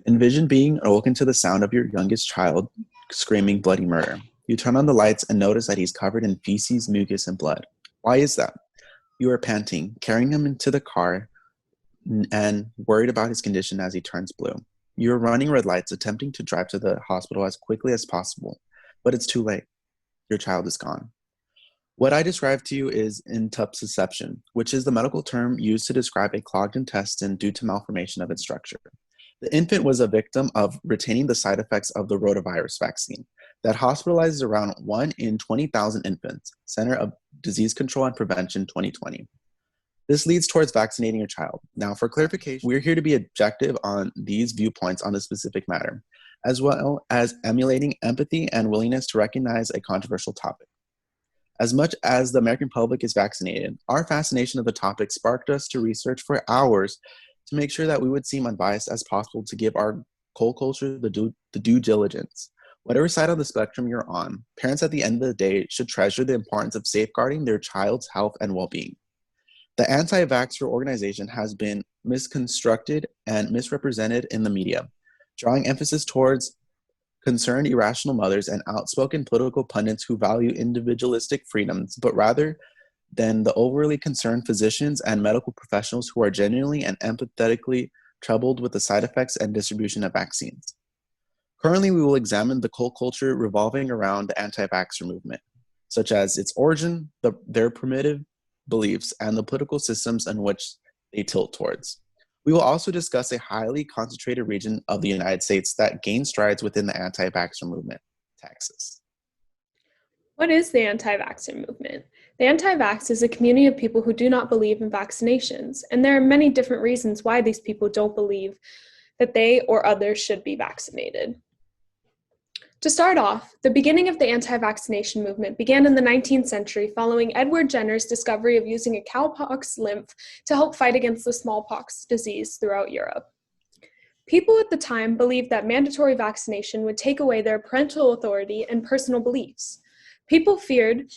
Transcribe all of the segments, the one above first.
Envision being awoken to the sound of your youngest child screaming bloody murder. You turn on the lights and notice that he's covered in feces, mucus, and blood. Why is that? You are panting, carrying him into the car and worried about his condition as he turns blue. You are running red lights, attempting to drive to the hospital as quickly as possible, but it's too late. Your child is gone. What I described to you is intussusception, which is the medical term used to describe a clogged intestine due to malformation of its structure. The infant was a victim of retaining the side effects of the rotavirus vaccine that hospitalizes around 1 in 20,000 infants, Center of Disease Control and Prevention 2020. This leads towards vaccinating your child. Now, for clarification, we're here to be objective on these viewpoints on the specific matter, as well as emulating empathy and willingness to recognize a controversial topic. As much as the American public is vaccinated, our fascination of the topic sparked us to research for hours to make sure that we would seem unbiased as possible to give our culture the due diligence. Whatever side of the spectrum you're on, parents at the end of the day should treasure the importance of safeguarding their child's health and well-being. The anti-vaxxer organization has been misconstructed and misrepresented in the media, drawing emphasis towards concerned irrational mothers and outspoken political pundits who value individualistic freedoms, but rather than the overly concerned physicians and medical professionals who are genuinely and empathetically troubled with the side effects and distribution of vaccines. Currently, we will examine the cult culture revolving around the anti-vaxxer movement, such as its origin, their primitive beliefs, and the political systems in which they tilt towards. We will also discuss a highly concentrated region of the United States that gained strides within the anti-vaxxer movement, Texas. What is the anti-vaxxer movement? The anti-vax is a community of people who do not believe in vaccinations, and there are many different reasons why these people don't believe that they or others should be vaccinated. To start off, the beginning of the anti-vaccination movement began in the 19th century following Edward Jenner's discovery of using a cowpox lymph to help fight against the smallpox disease throughout Europe. People at the time believed that mandatory vaccination would take away their parental authority and personal beliefs. People feared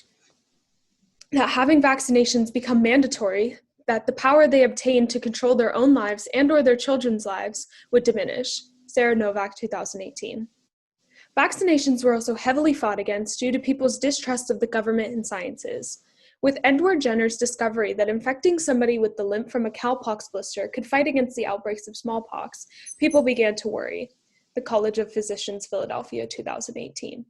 that having vaccinations become mandatory, that the power they obtained to control their own lives and/or their children's lives would diminish. Sarah Novak, 2018. Vaccinations were also heavily fought against due to people's distrust of the government and sciences. With Edward Jenner's discovery that infecting somebody with the lymph from a cowpox blister could fight against the outbreaks of smallpox, people began to worry. The College of Physicians, Philadelphia, 2018.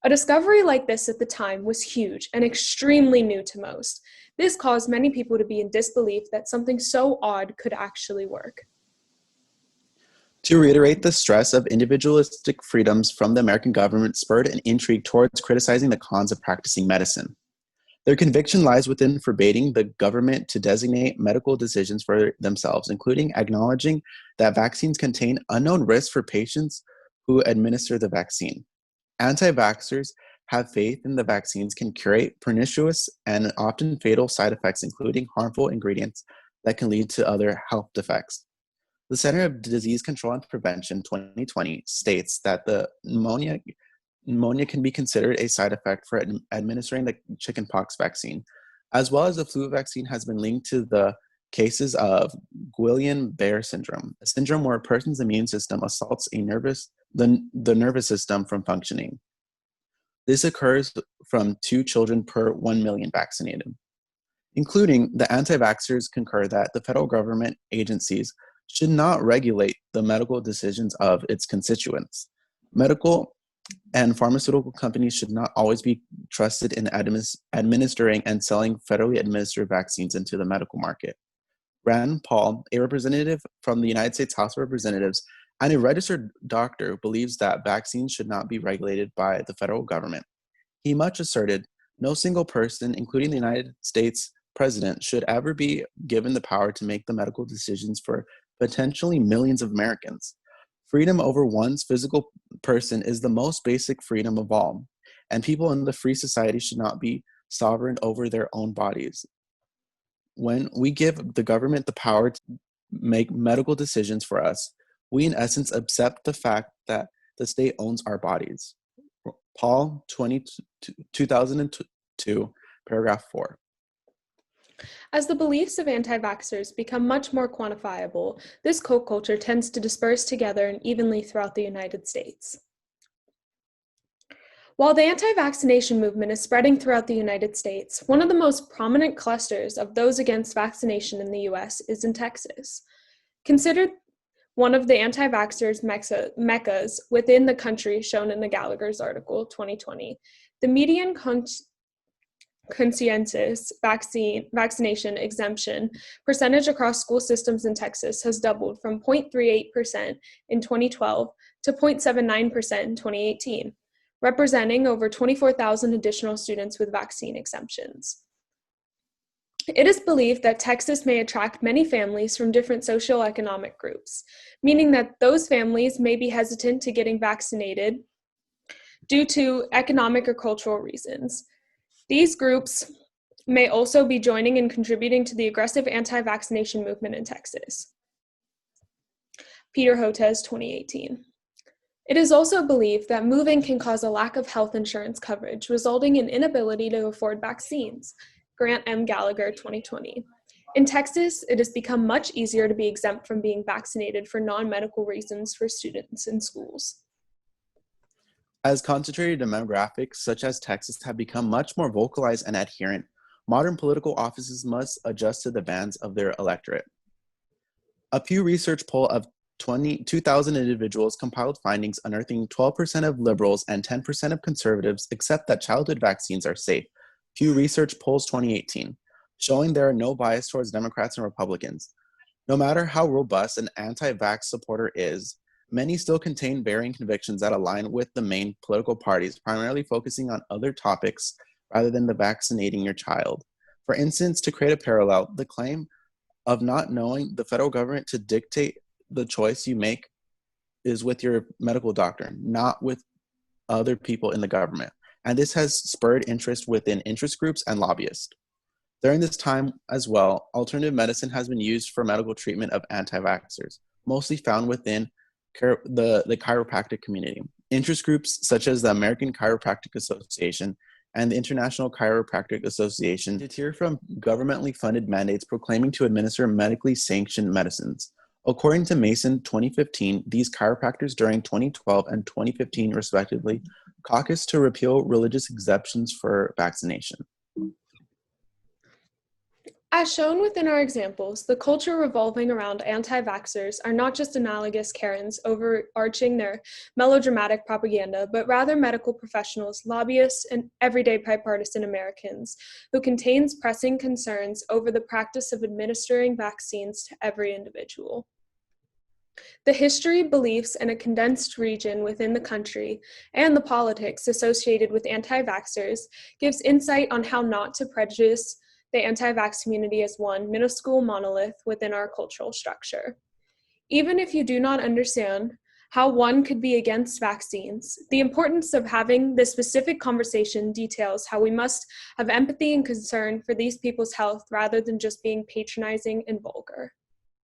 A discovery like this at the time was huge and extremely new to most. This caused many people to be in disbelief that something so odd could actually work. To reiterate, the stress of individualistic freedoms from the American government spurred an intrigue towards criticizing the cons of practicing medicine. Their conviction lies within forbidding the government to designate medical decisions for themselves, including acknowledging that vaccines contain unknown risks for patients who administer the vaccine. Anti-vaxxers have faith in the vaccines can curate pernicious and often fatal side effects, including harmful ingredients that can lead to other health defects. The Center of Disease Control and Prevention 2020 states that the pneumonia can be considered a side effect for administering the chickenpox vaccine, as well as the flu vaccine has been linked to the cases of Guillain-Barré syndrome, a syndrome where a person's immune system assaults the nervous system from functioning. This occurs from 2 children per 1 million vaccinated. Including the anti-vaxxers concur that the federal government agencies should not regulate the medical decisions of its constituents. Medical and pharmaceutical companies should not always be trusted in administering and selling federally administered vaccines into the medical market. Rand Paul, a representative from the United States House of Representatives and a registered doctor, believes that vaccines should not be regulated by the federal government. He much asserted, no single person, including the United States president, should ever be given the power to make the medical decisions for potentially millions of Americans. Freedom over one's physical person is the most basic freedom of all, and people in the free society should not be sovereign over their own bodies. When we give the government the power to make medical decisions for us, we in essence accept the fact that the state owns our bodies. Paul 2002, paragraph 4. As the beliefs of anti-vaxxers become much more quantifiable, this cult culture tends to disperse together and evenly throughout the United States. While the anti-vaccination movement is spreading throughout the United States, one of the most prominent clusters of those against vaccination in the US is in Texas. Considered one of the anti-vaxxers meccas within the country shown in the Gallagher's article 2020, the median consensus vaccination exemption percentage across school systems in Texas has doubled from 0.38% in 2012 to 0.79% in 2018, representing over 24,000 additional students with vaccine exemptions. It is believed that Texas may attract many families from different socioeconomic groups, meaning that those families may be hesitant to getting vaccinated due to economic or cultural reasons. These groups may also be joining and contributing to the aggressive anti-vaccination movement in Texas. Peter Hotez, 2018. It is also believed that moving can cause a lack of health insurance coverage, resulting in inability to afford vaccines. Grant M. Gallagher, 2020. In Texas, it has become much easier to be exempt from being vaccinated for non-medical reasons for students in schools. As concentrated demographics such as Texas have become much more vocalized and adherent, modern political offices must adjust to the demands of their electorate. A Pew Research poll of 2,000 individuals compiled findings unearthing 12% of liberals and 10% of conservatives accept that childhood vaccines are safe. Pew Research Polls 2018, showing there are no bias towards Democrats and Republicans. No matter how robust an anti-vax supporter is, many still contain varying convictions that align with the main political parties, primarily focusing on other topics rather than the vaccinating your child. For instance, to create a parallel, the claim of not knowing the federal government to dictate the choice you make is with your medical doctor, not with other people in the government. And this has spurred interest within interest groups and lobbyists. During this time as well, alternative medicine has been used for medical treatment of anti-vaxxers, mostly found within the chiropractic community. Interest groups such as the American Chiropractic Association and the International Chiropractic Association deter from governmentally funded mandates proclaiming to administer medically sanctioned medicines. According to Mason 2015, these chiropractors during 2012 and 2015 respectively caucused to repeal religious exemptions for vaccination. As shown within our examples, the culture revolving around anti-vaxxers are not just analogous Karens overarching their melodramatic propaganda, but rather medical professionals, lobbyists, and everyday bipartisan Americans who contains pressing concerns over the practice of administering vaccines to every individual. The history, beliefs, and a condensed region within the country and the politics associated with anti-vaxxers gives insight on how not to prejudice the anti-vax community as one minuscule monolith within our cultural structure. Even if you do not understand how one could be against vaccines, the importance of having this specific conversation details how we must have empathy and concern for these people's health rather than just being patronizing and vulgar.